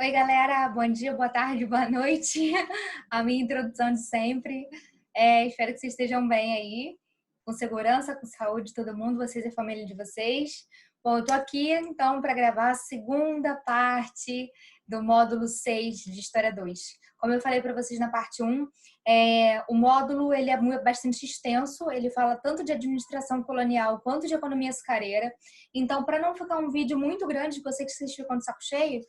Oi, galera, bom dia, boa tarde, boa noite. A minha introdução de sempre. Espero que vocês estejam bem aí, com segurança, com saúde, todo mundo, vocês e a família de vocês. Bom, eu tô aqui então para gravar a segunda parte do módulo 6 de História 2. Como eu falei para vocês na parte 1, o módulo ele é bastante extenso, ele fala tanto de administração colonial quanto de economia açucareira. Então, para não ficar um vídeo muito grande, que eu sei que vocês ficam de saco cheio,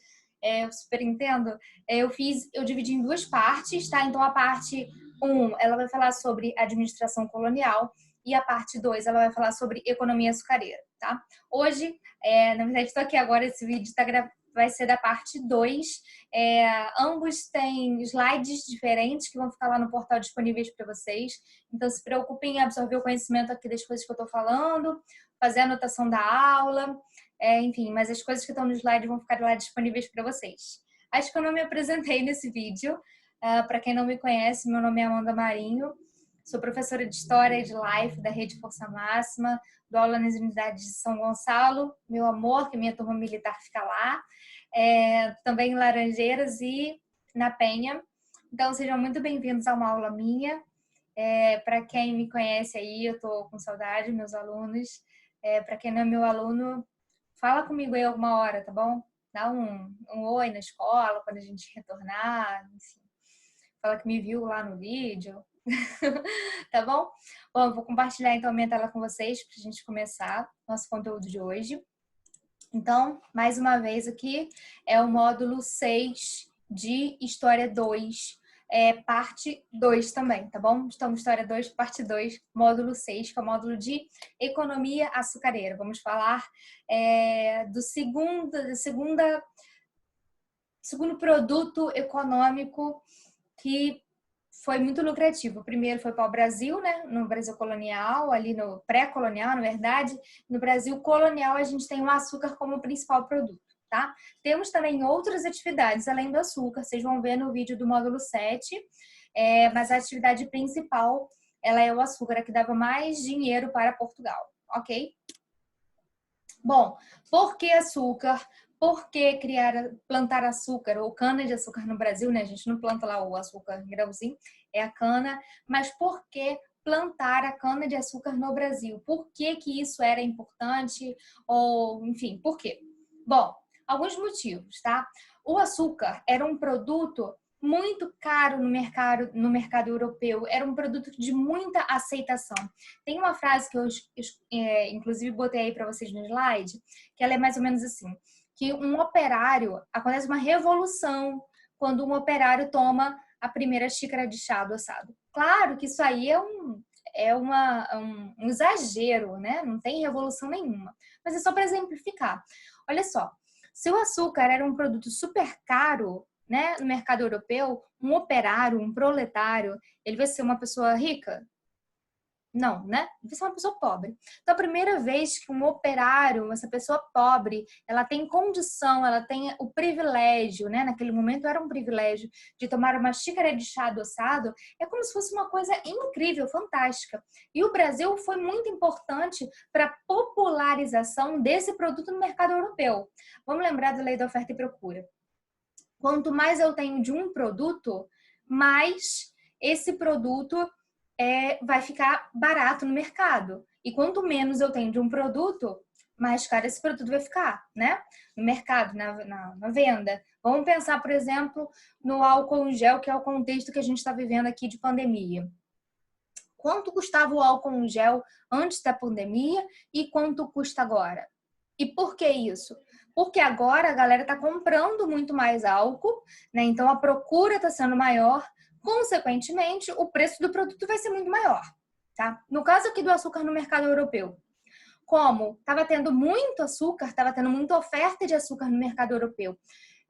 eu super entendo. Eu dividi em duas partes, tá? Então a parte 1, ela vai falar sobre administração colonial e a parte 2, ela vai falar sobre economia açucareira, tá? Hoje, na verdade, estou aqui agora, esse vídeo vai ser da parte 2. Ambos têm slides diferentes que vão ficar lá no portal disponíveis para vocês. Então, se preocupem em absorver o conhecimento aqui das coisas que eu estou falando, fazer a anotação da aula. Enfim, mas as coisas que estão no slide vão ficar lá disponíveis para vocês. Acho que eu não me apresentei nesse vídeo. Para quem não me conhece, meu nome é Amanda Marinho, sou professora de História e de Life da Rede Força Máxima, dou aula nas unidades de São Gonçalo, meu amor, que minha turma militar fica lá, também em Laranjeiras e na Penha. Então, sejam muito bem-vindos a uma aula minha. Para quem me conhece aí, eu estou com saudade, meus alunos. Para quem não é meu aluno, fala comigo aí alguma hora, tá bom? Dá um oi na escola, quando a gente retornar, enfim. Fala que me viu lá no vídeo, tá bom? Bom, eu vou compartilhar então a minha tela com vocês pra gente começar nosso conteúdo de hoje. Então, mais uma vez aqui, é o módulo 6 de História 2, parte 2 também, tá bom? Então, História 2, parte 2, módulo 6, que é o módulo de Economia Açucareira. Vamos falar do segundo produto econômico que foi muito lucrativo. O primeiro foi para o Brasil, né? No Brasil colonial, ali no pré-colonial, na verdade. No Brasil colonial, a gente tem o açúcar como principal produto, tá? Temos também outras atividades além do açúcar, vocês vão ver no vídeo do módulo 7, mas a atividade principal, ela é o açúcar, a que dava mais dinheiro para Portugal, ok? Bom, por que açúcar? Por que plantar açúcar ou cana de açúcar no Brasil, né? A gente não planta lá o açúcar em grãozinho, é a cana. Mas por que plantar a cana de açúcar no Brasil? Por que que isso era importante? Ou, enfim, por quê? Bom, alguns motivos, tá? O açúcar era um produto muito caro no mercado europeu, era um produto de muita aceitação. Tem uma frase que eu inclusive botei aí para vocês no slide, que ela é mais ou menos assim, que acontece uma revolução quando um operário toma a primeira xícara de chá adoçado. Claro que isso aí é um exagero, né? Não tem revolução nenhuma. Mas é só para exemplificar. Olha só, se o açúcar era um produto super caro, né, no mercado europeu, um operário, um proletário, ele vai ser uma pessoa rica? Não, né? Vai ser uma pessoa pobre. Então, a primeira vez que um operário, essa pessoa pobre, ela tem condição, ela tem o privilégio, né? Naquele momento era um privilégio de tomar uma xícara de chá adoçado, é como se fosse uma coisa incrível, fantástica. E o Brasil foi muito importante para a popularização desse produto no mercado europeu. Vamos lembrar da lei da oferta e procura. Quanto mais eu tenho de um produto, mais esse produto vai ficar barato no mercado. E quanto menos eu tenho de um produto, mais caro esse produto vai ficar, né? No mercado, na venda. Vamos pensar, por exemplo, no álcool em gel, que é o contexto que a gente está vivendo aqui de pandemia. Quanto custava o álcool em gel antes da pandemia e quanto custa agora? E por que isso? Porque agora a galera está comprando muito mais álcool, né? Então a procura está sendo maior, consequentemente o preço do produto vai ser muito maior, tá? No caso aqui do açúcar no mercado europeu, como estava tendo muito açúcar, estava tendo muita oferta de açúcar no mercado europeu,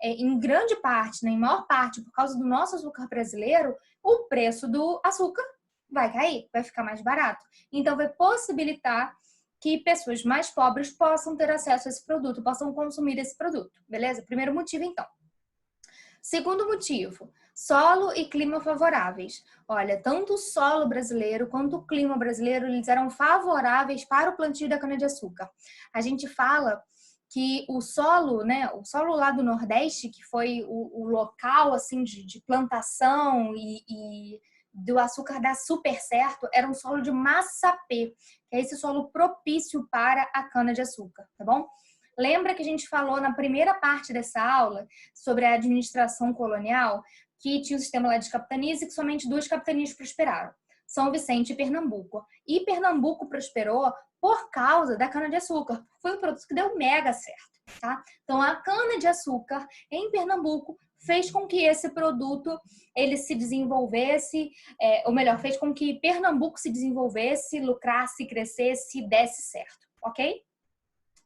em grande parte, né, em maior parte, por causa do nosso açúcar brasileiro, o preço do açúcar vai cair, vai ficar mais barato. Então vai possibilitar que pessoas mais pobres possam ter acesso a esse produto, possam consumir esse produto, beleza? Primeiro motivo, então. Segundo motivo, solo e clima favoráveis. Olha, tanto o solo brasileiro quanto o clima brasileiro, eles eram favoráveis para o plantio da cana-de-açúcar. A gente fala que o solo, né, o solo lá do Nordeste, que foi o local assim de plantação e do açúcar dar super certo, era um solo de massapê, que é esse solo propício para a cana-de-açúcar, tá bom? Lembra que a gente falou na primeira parte dessa aula sobre a administração colonial, que tinha o sistema lá de capitanias e que somente 2 capitanias prosperaram, São Vicente e Pernambuco. E Pernambuco prosperou por causa da cana-de-açúcar. Foi um produto que deu mega certo, tá? Então, a cana-de-açúcar em Pernambuco fez com que esse produto ele se desenvolvesse, ou melhor, fez com que Pernambuco se desenvolvesse, lucrasse, crescesse, desse certo, ok?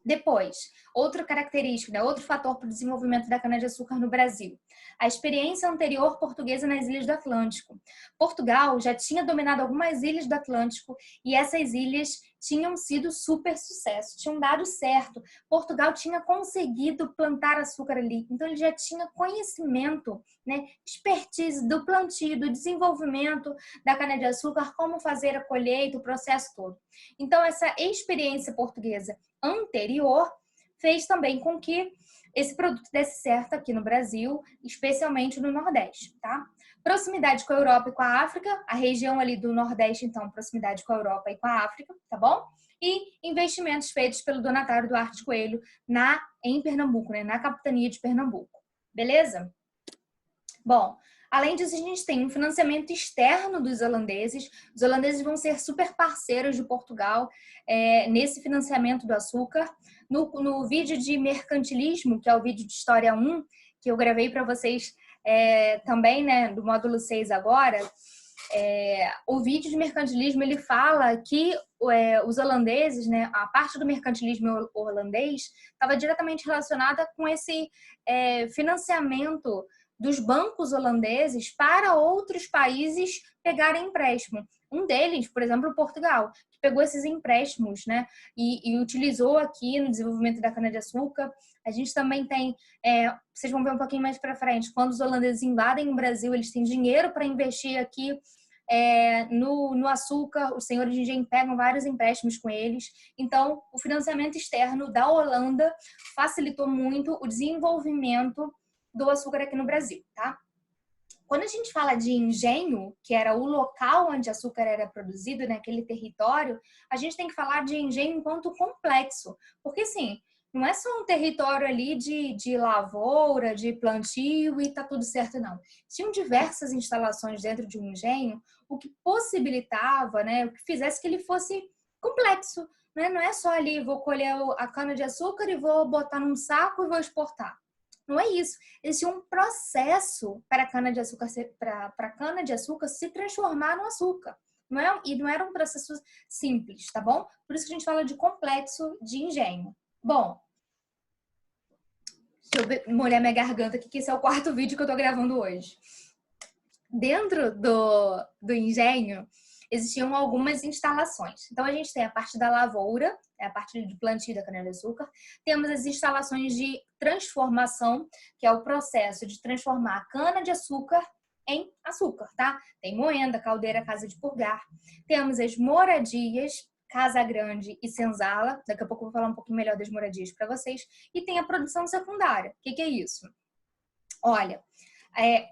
Depois, outra característica, né, outro fator para o desenvolvimento da cana-de-açúcar no Brasil, a experiência anterior portuguesa nas ilhas do Atlântico. Portugal já tinha dominado algumas ilhas do Atlântico e essas ilhas tinham sido super sucesso, tinham dado certo. Portugal tinha conseguido plantar açúcar ali, então ele já tinha conhecimento, né, expertise do plantio, do desenvolvimento da cana-de-açúcar, como fazer a colheita, o processo todo. Então, essa experiência portuguesa anterior fez também com que esse produto desse certo aqui no Brasil, especialmente no Nordeste, tá? Proximidade com a Europa e com a África, a região ali do Nordeste, então, proximidade com a Europa e com a África, tá bom? E investimentos feitos pelo Donatário Duarte Coelho em Pernambuco, né? Na capitania de Pernambuco. Beleza? Bom, além disso, a gente tem um financiamento externo dos holandeses. Os holandeses vão ser super parceiros de Portugal nesse financiamento do açúcar. No vídeo de mercantilismo, que é o vídeo de História 1, que eu gravei para vocês também, né, do módulo 6 agora, o vídeo de mercantilismo ele fala que os holandeses, né, a parte do mercantilismo holandês estava diretamente relacionada com esse financiamento dos bancos holandeses para outros países pegarem empréstimo. Um deles, por exemplo, Portugal, que pegou esses empréstimos, né, e utilizou aqui no desenvolvimento da cana-de-açúcar. A gente também tem, vocês vão ver um pouquinho mais para frente, quando os holandeses invadem o Brasil, eles têm dinheiro para investir aqui no açúcar, os senhores de engenho pegam vários empréstimos com eles. Então, o financiamento externo da Holanda facilitou muito o desenvolvimento do açúcar aqui no Brasil, tá? Quando a gente fala de engenho, que era o local onde açúcar era produzido, naquele território, a gente tem que falar de engenho enquanto complexo. Porque, assim, não é só um território ali de lavoura, de plantio e tá tudo certo, não. Tinham diversas instalações dentro de um engenho, o que possibilitava, né, o que fizesse que ele fosse complexo. Né? Não é só ali, vou colher a cana-de-açúcar e vou botar num saco e vou exportar. Não é isso. Existia um processo para a cana-de-açúcar se transformar no açúcar. E não era um processo simples, tá bom? Por isso que a gente fala de complexo de engenho. Bom, deixa eu molhar minha garganta aqui, que esse é o 4º vídeo que eu tô gravando hoje. Dentro do engenho, existiam algumas instalações. Então, a gente tem a parte da lavoura, a parte de plantio da cana-de-açúcar. Temos as instalações de transformação, que é o processo de transformar a cana-de-açúcar em açúcar, tá? Tem moenda, caldeira, casa de purgar. Temos as moradias, Casa Grande e Senzala. Daqui a pouco eu vou falar um pouquinho melhor das moradias para vocês. E tem a produção secundária. O que é isso? Olha,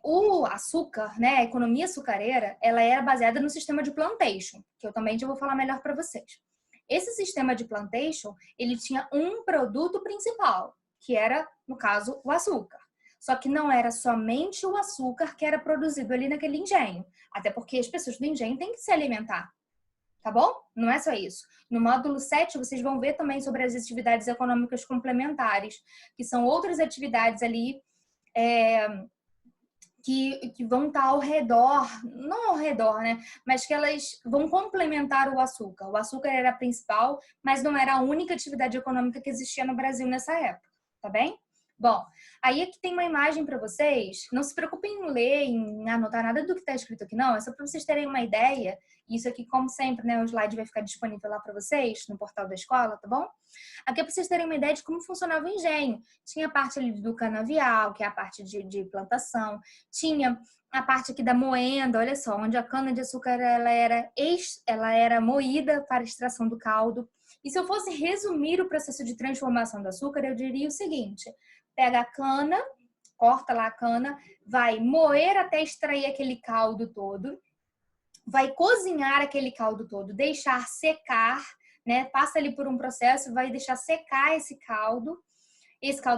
o açúcar, né, a economia açucareira, ela era baseada no sistema de plantation, que eu também já vou falar melhor para vocês. Esse sistema de plantation, ele tinha um produto principal, que era, no caso, o açúcar. Só que não era somente o açúcar que era produzido ali naquele engenho, até porque as pessoas do engenho têm que se alimentar, tá bom? Não é só isso. No módulo 7, vocês vão ver também sobre as atividades econômicas complementares, que são outras atividades ali que vão estar ao redor, não ao redor, né? Mas que elas vão complementar o açúcar. O açúcar era a principal, mas não era a única atividade econômica que existia no Brasil nessa época, tá bem? Bom, aí aqui tem uma imagem para vocês. Não se preocupem em ler, em anotar nada do que está escrito aqui, não. É só para vocês terem uma ideia. Isso aqui, como sempre, né? O slide vai ficar disponível lá para vocês, no portal da escola, tá bom? Aqui é para vocês terem uma ideia de como funcionava o engenho. Tinha a parte ali do canavial, que é a parte de plantação. Tinha a parte aqui da moenda, olha só, onde a cana-de-açúcar ela era moída para extração do caldo. E se eu fosse resumir o processo de transformação do açúcar, eu diria o seguinte: pega a cana, corta lá a cana, vai moer até extrair aquele caldo todo, vai cozinhar aquele caldo todo, deixar secar, né? Passa ali por um processo, vai deixar secar esse caldo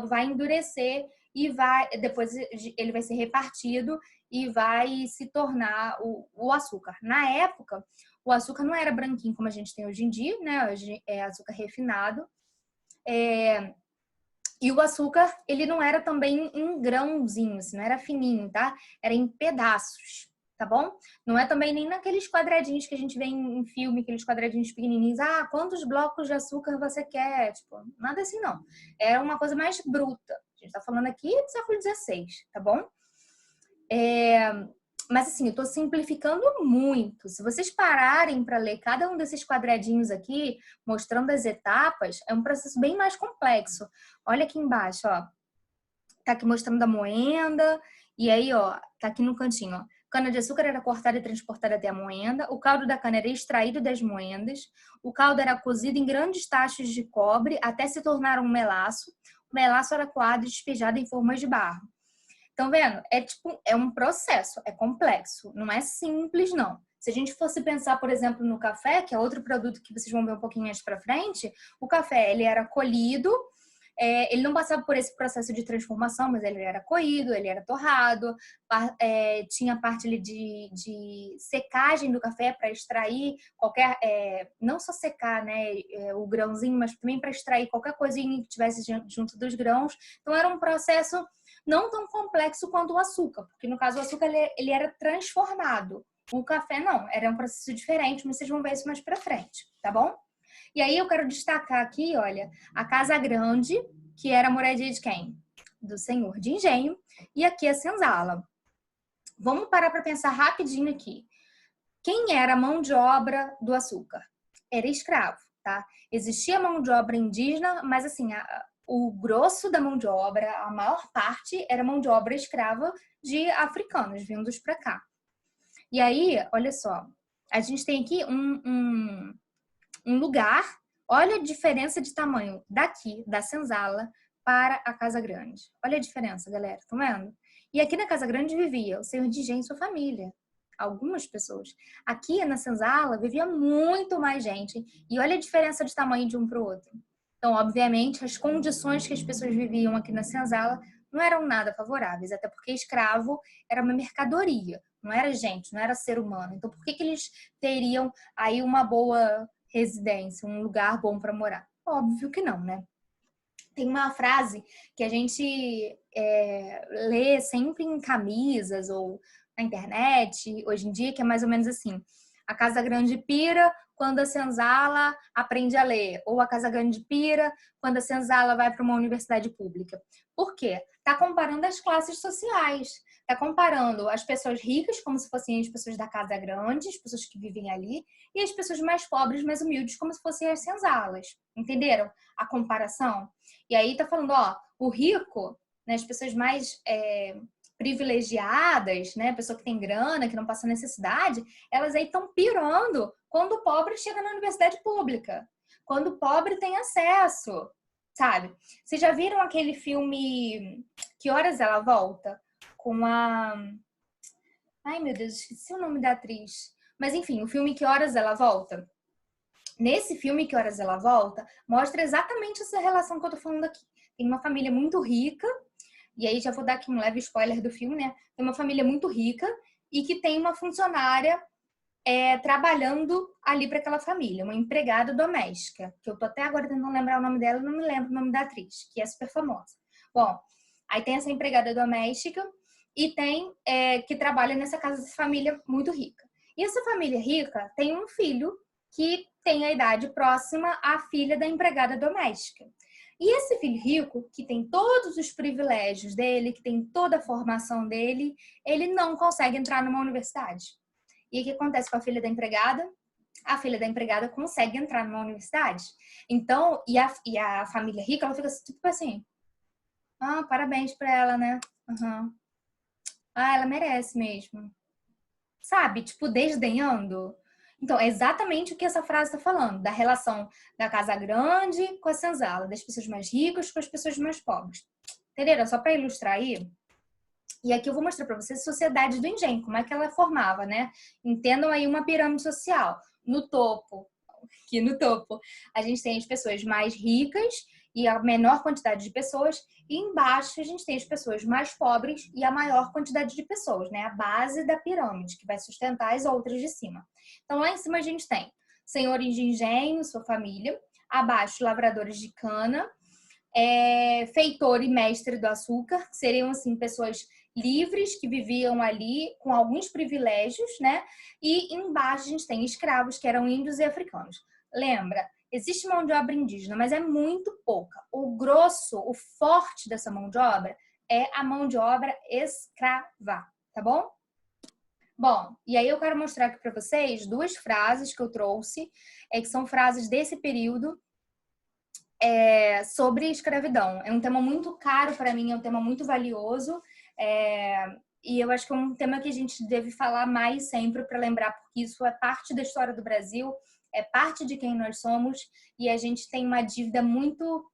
vai endurecer e depois ele vai ser repartido e vai se tornar o açúcar. Na época, o açúcar não era branquinho como a gente tem hoje em dia, né? Hoje é açúcar refinado. E o açúcar, ele não era também em grãozinhos, não era fininho, tá? Era em pedaços, tá bom? Não é também nem naqueles quadradinhos que a gente vê em filme, aqueles quadradinhos pequenininhos. Ah, quantos blocos de açúcar você quer? Tipo, nada assim, não. Era uma coisa mais bruta. A gente tá falando aqui do século XVI, tá bom? Mas assim, eu tô simplificando muito. Se vocês pararem para ler cada um desses quadradinhos aqui, mostrando as etapas, é um processo bem mais complexo. Olha aqui embaixo, ó. Tá aqui mostrando a moenda. E aí, ó, tá aqui no cantinho, ó. Cana-de-açúcar era cortada e transportada até a moenda. O caldo da cana era extraído das moendas. O caldo era cozido em grandes tachos de cobre até se tornar um melaço. O melaço era coado e despejado em formas de barro. Estão vendo? É um processo, é complexo, não é simples, não. Se a gente fosse pensar, por exemplo, no café, que é outro produto que vocês vão ver um pouquinho mais para frente, o café, ele era colhido, ele não passava por esse processo de transformação, mas ele era coído, ele era torrado, tinha parte ali de secagem do café para extrair qualquer, não só secar, né, o grãozinho, mas também para extrair qualquer coisinha que tivesse junto dos grãos. Então era um processo não tão complexo quanto o açúcar, porque no caso o açúcar ele era transformado. O café não, era um processo diferente, mas vocês vão ver isso mais para frente, tá bom? E aí eu quero destacar aqui, olha, a Casa Grande, que era a moradia de quem? Do senhor de engenho, e aqui a senzala. Vamos parar para pensar rapidinho aqui. Quem era a mão de obra do açúcar? Era escravo, tá? Existia mão de obra indígena, mas assim, o grosso da mão de obra, a maior parte, era mão de obra escrava de africanos vindos para cá. E aí, olha só, a gente tem aqui um lugar, olha a diferença de tamanho daqui, da senzala, para a Casa Grande. Olha a diferença, galera, estão vendo? E aqui na Casa Grande vivia o senhor de engenho e sua família. Algumas pessoas. Aqui na senzala vivia muito mais gente. E olha a diferença de tamanho de um para o outro. Então, obviamente, as condições que as pessoas viviam aqui na senzala não eram nada favoráveis, até porque escravo era uma mercadoria, não era gente, não era ser humano. Então, por que eles teriam aí uma boa residência, um lugar bom para morar? Óbvio que não, né? Tem uma frase que a gente lê sempre em camisas ou na internet, hoje em dia, que é mais ou menos assim: a Casa Grande pira quando a senzala aprende a ler, ou a Casa Grande pira quando a senzala vai para uma universidade pública. Por quê? Está comparando as classes sociais. Está comparando as pessoas ricas, como se fossem as pessoas da Casa Grande, as pessoas que vivem ali, e as pessoas mais pobres, mais humildes, como se fossem as senzalas. Entenderam a comparação? E aí está falando, ó, o rico, né, as pessoas mais privilegiadas, né, pessoa que tem grana, que não passa necessidade, elas aí estão pirando quando o pobre chega na universidade pública, quando o pobre tem acesso, sabe? Vocês já viram aquele filme Que Horas Ela Volta? Com a... Ai, meu Deus, esqueci o nome da atriz. Mas enfim, o filme Que Horas Ela Volta. Nesse filme Que Horas Ela Volta, mostra exatamente essa relação que eu tô falando aqui. Tem uma família muito rica, e aí já vou dar aqui um leve spoiler do filme, né? Tem uma família muito rica e que tem uma funcionária trabalhando ali para aquela família, uma empregada doméstica, que eu tô até agora tentando lembrar o nome dela, não me lembro o nome da atriz, que é super famosa. Bom, aí tem essa empregada doméstica e tem que trabalha nessa casa de família muito rica. E essa família rica tem um filho que tem a idade próxima à filha da empregada doméstica. E esse filho rico, que tem todos os privilégios dele, que tem toda a formação dele, ele não consegue entrar numa universidade. E o que acontece com a filha da empregada? A filha da empregada consegue entrar numa universidade. Então, e a família rica, ela fica tipo assim, parabéns pra ela, né? Uhum. Ela merece mesmo. Sabe? Tipo, desdenhando. Então, é exatamente o que essa frase está falando, da relação da casa grande com a senzala, das pessoas mais ricas com as pessoas mais pobres. Entenderam? Só para ilustrar aí. E aqui eu vou mostrar para vocês a sociedade do engenho, como é que ela formava, né? Entendam aí uma pirâmide social. No topo, aqui no topo, a gente tem as pessoas mais ricas e a menor quantidade de pessoas, e embaixo a gente tem as pessoas mais pobres e a maior quantidade de pessoas, né? A base da pirâmide, que vai sustentar as outras de cima. Então, lá em cima a gente tem senhores de engenho, sua família, abaixo lavradores de cana, feitor e mestre do açúcar, que seriam assim pessoas livres que viviam ali com alguns privilégios, né? E embaixo a gente tem escravos, que eram índios e africanos. Lembra, existe mão de obra indígena, mas é muito pouca. O grosso, o forte dessa mão de obra é a mão de obra escrava, tá bom? Bom, e aí eu quero mostrar aqui para vocês duas frases que eu trouxe, que são frases desse período sobre escravidão. É um tema muito caro para mim, é um tema muito valioso, e eu acho que é um tema que a gente deve falar mais sempre para lembrar, porque isso é parte da história do Brasil, é parte de quem nós somos, e a gente tem uma dívida muito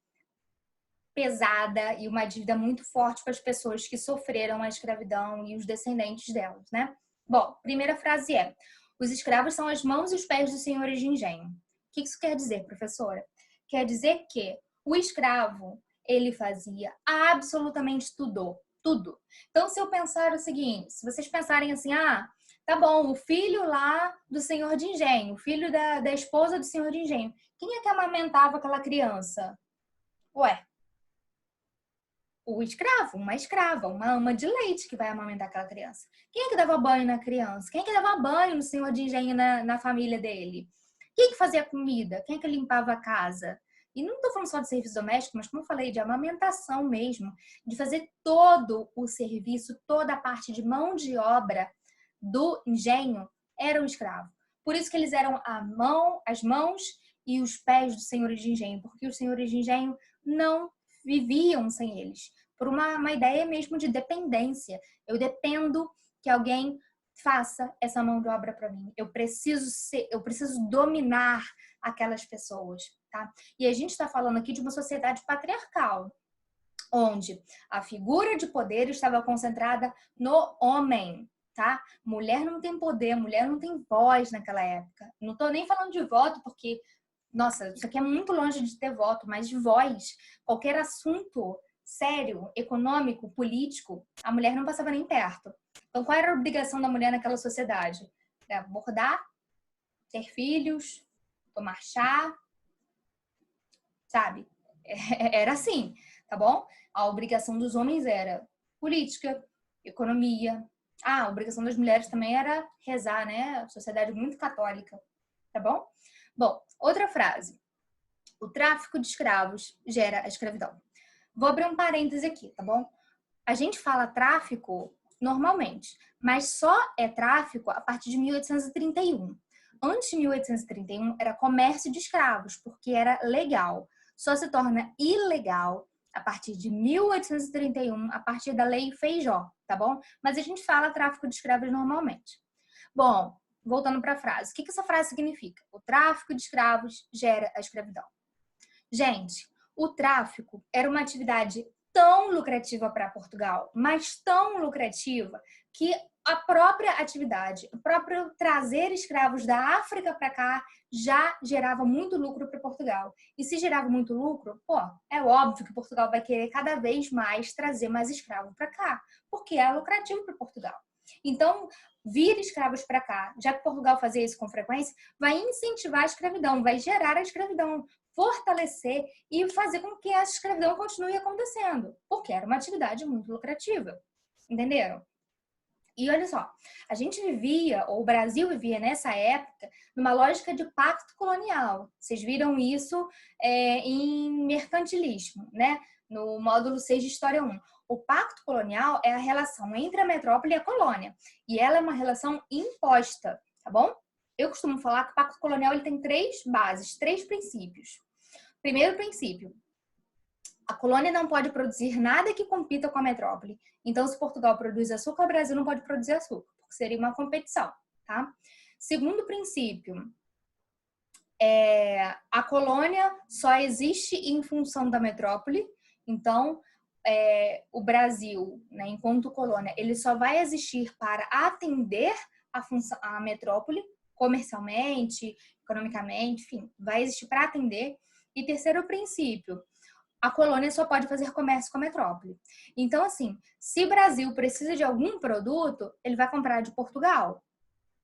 pesada e uma dívida muito forte com as pessoas que sofreram a escravidão e os descendentes delas, né? Bom, primeira frase é: os escravos são as mãos e os pés dos senhores de engenho. O que isso quer dizer, professora? Quer dizer que o escravo, ele fazia absolutamente tudo. Então, se eu pensar o seguinte, se vocês pensarem assim, tá bom, o filho lá do senhor de engenho, o filho da esposa do senhor de engenho, quem é que amamentava aquela criança? Ué, o escravo, uma escrava, uma ama de leite que vai amamentar aquela criança. Quem é que dava banho na criança? Quem é que dava banho no senhor de engenho na família dele? Quem é que fazia comida? Quem é que limpava a casa? E não estou falando só de serviço doméstico, mas como eu falei, de amamentação mesmo, de fazer todo o serviço, toda a parte de mão de obra do engenho, era o escravo. Por isso que eles eram as mãos e os pés dos senhores de engenho, porque os senhores de engenho não viviam sem eles, por uma ideia mesmo de dependência. Eu dependo que alguém faça essa mão de obra para mim. Eu preciso dominar aquelas pessoas, tá? E a gente está falando aqui de uma sociedade patriarcal, onde a figura de poder estava concentrada no homem, tá? Mulher não tem poder, mulher não tem voz naquela época. Não tô nem falando de voto, porque, nossa, isso aqui é muito longe de ter voto, mas de voz. Qualquer assunto sério, econômico, político, a mulher não passava nem perto. Então, qual era a obrigação da mulher naquela sociedade? Era bordar, ter filhos, tomar chá, sabe? Era assim, tá bom? A obrigação dos homens era política, economia. A obrigação das mulheres também era rezar, né? Sociedade muito católica, tá bom? Bom, outra frase. O tráfico de escravos gera a escravidão. Vou abrir um parêntese aqui, tá bom? A gente fala tráfico normalmente, mas só é tráfico a partir de 1831. Antes de 1831 era comércio de escravos, porque era legal. Só se torna ilegal a partir de 1831, a partir da Lei Feijó, tá bom? Mas a gente fala tráfico de escravos normalmente. Bom, voltando para a frase. O que essa frase significa? O tráfico de escravos gera a escravidão. Gente, o tráfico era uma atividade tão lucrativa para Portugal, mas tão lucrativa, que a própria atividade, o próprio trazer escravos da África para cá já gerava muito lucro para Portugal. E se gerava muito lucro, é óbvio que Portugal vai querer cada vez mais trazer mais escravos para cá, porque é lucrativo para Portugal. Então, vir escravos para cá, já que Portugal fazia isso com frequência, vai incentivar a escravidão, vai gerar a escravidão, fortalecer e fazer com que essa escravidão continue acontecendo, porque era uma atividade muito lucrativa. Entenderam? E olha só, a gente vivia, ou o Brasil vivia nessa época, numa lógica de pacto colonial. Vocês viram isso em mercantilismo, né? No módulo 6 de História 1. O pacto colonial é a relação entre a metrópole e a colônia. E ela é uma relação imposta, tá bom? Eu costumo falar que o pacto colonial ele tem 3 bases, 3 princípios. Primeiro princípio, a colônia não pode produzir nada que compita com a metrópole. Então, se Portugal produz açúcar, o Brasil não pode produzir açúcar, porque seria uma competição, tá? Segundo princípio, a colônia só existe em função da metrópole. Então, o Brasil, né, enquanto colônia, ele só vai existir para atender a metrópole comercialmente, economicamente, enfim, vai existir para atender. E terceiro princípio, a colônia só pode fazer comércio com a metrópole. Então, assim, se o Brasil precisa de algum produto, ele vai comprar de Portugal,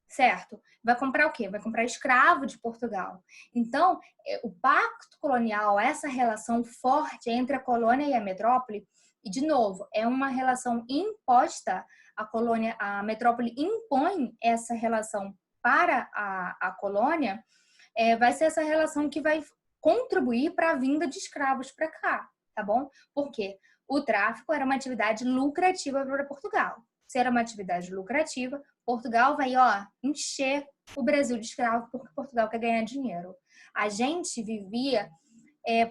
certo? Vai comprar o quê? Vai comprar escravo de Portugal. Então, o pacto colonial, essa relação forte entre a colônia e a metrópole, e de novo, é uma relação imposta, a metrópole impõe essa relação para a colônia, vai ser essa relação que vai contribuir para a vinda de escravos para cá, tá bom? Porque o tráfico era uma atividade lucrativa para Portugal. Se era uma atividade lucrativa, Portugal vai, encher o Brasil de escravos porque Portugal quer ganhar dinheiro. A gente vivia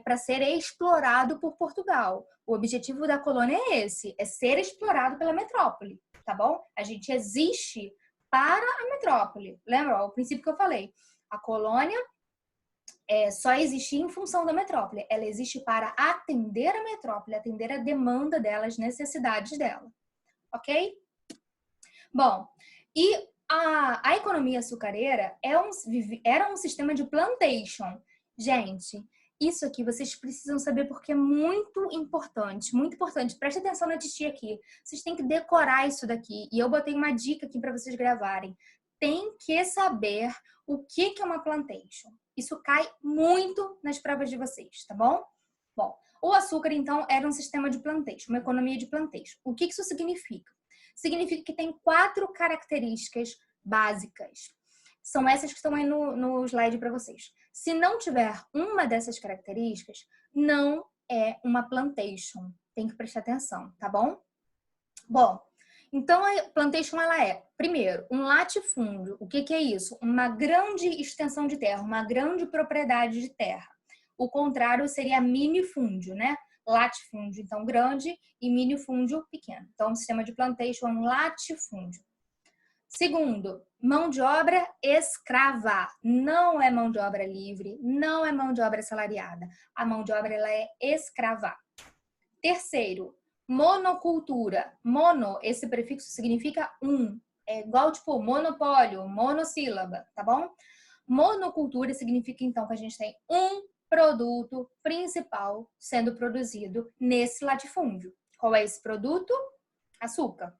para ser explorado por Portugal. O objetivo da colônia é esse, é ser explorado pela metrópole, tá bom? A gente existe para a metrópole. Lembra o princípio que eu falei? A colônia só existe em função da metrópole. Ela existe para atender a metrópole, atender a demanda dela, as necessidades dela. Ok? Bom, e a economia açucareira era um sistema de plantation. Gente, isso aqui vocês precisam saber porque é muito importante, muito importante. Preste atenção na titia aqui. Vocês têm que decorar isso daqui. E eu botei uma dica aqui para vocês gravarem. Tem que saber o que é uma plantation. Isso cai muito nas provas de vocês, tá bom? Bom, o açúcar, então, era um sistema de plantation, uma economia de plantation. O que isso significa? Significa que tem 4 características básicas. São essas que estão aí no slide para vocês. Se não tiver uma dessas características, não é uma plantation. Tem que prestar atenção, tá bom? Bom, então a plantation ela é, primeiro, um latifúndio. O que é isso? Uma grande extensão de terra, uma grande propriedade de terra. O contrário seria minifúndio, né? Latifúndio, então, grande, e minifúndio, pequeno. Então, o sistema de plantation é um latifúndio. Segundo, mão de obra escrava. Não é mão de obra livre, não é mão de obra assalariada. A mão de obra ela é escrava. Terceiro, monocultura. Mono, esse prefixo significa um. É igual, tipo, monopólio, monossílaba, tá bom? Monocultura significa, então, que a gente tem um produto principal sendo produzido nesse latifúndio. Qual é esse produto? Açúcar.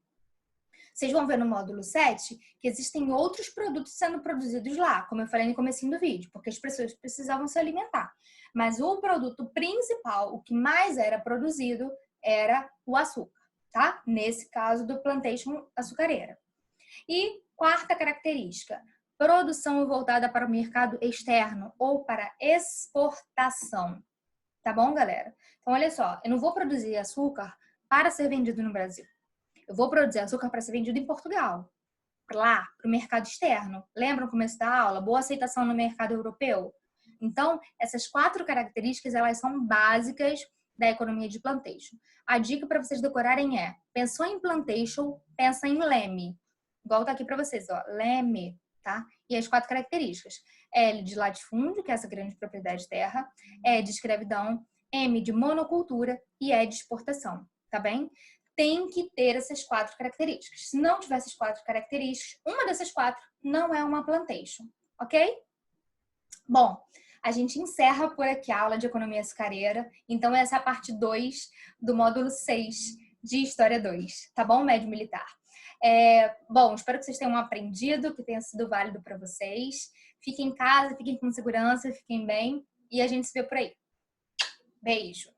Vocês vão ver no módulo 7 que existem outros produtos sendo produzidos lá, como eu falei no comecinho do vídeo, porque as pessoas precisavam se alimentar. Mas o produto principal, o que mais era produzido, era o açúcar, tá? Nesse caso do plantation açucareira. E quarta característica, produção voltada para o mercado externo ou para exportação. Tá bom, galera? Então, olha só, eu não vou produzir açúcar para ser vendido no Brasil. Eu vou produzir açúcar para ser vendido em Portugal, lá, para o mercado externo. Lembram o começo da aula? Boa aceitação no mercado europeu? Então, essas 4 características, elas são básicas da economia de plantation. A dica para vocês decorarem é, pensou em plantation, pensa em leme. Igual tá aqui para vocês, ó, leme, tá? E as 4 características. L de latifúndio, que é essa grande propriedade de terra, E de escravidão, M de monocultura e E de exportação, tá bem? Tem que ter essas 4 características. Se não tiver essas 4 características, uma dessas 4 não é uma plantation, ok? Bom, a gente encerra por aqui a aula de economia açucareira. Então, essa é a parte 2 do módulo 6 de História 2, tá bom, médio militar? Bom, espero que vocês tenham aprendido, que tenha sido válido para vocês. Fiquem em casa, fiquem com segurança, fiquem bem e a gente se vê por aí. Beijo!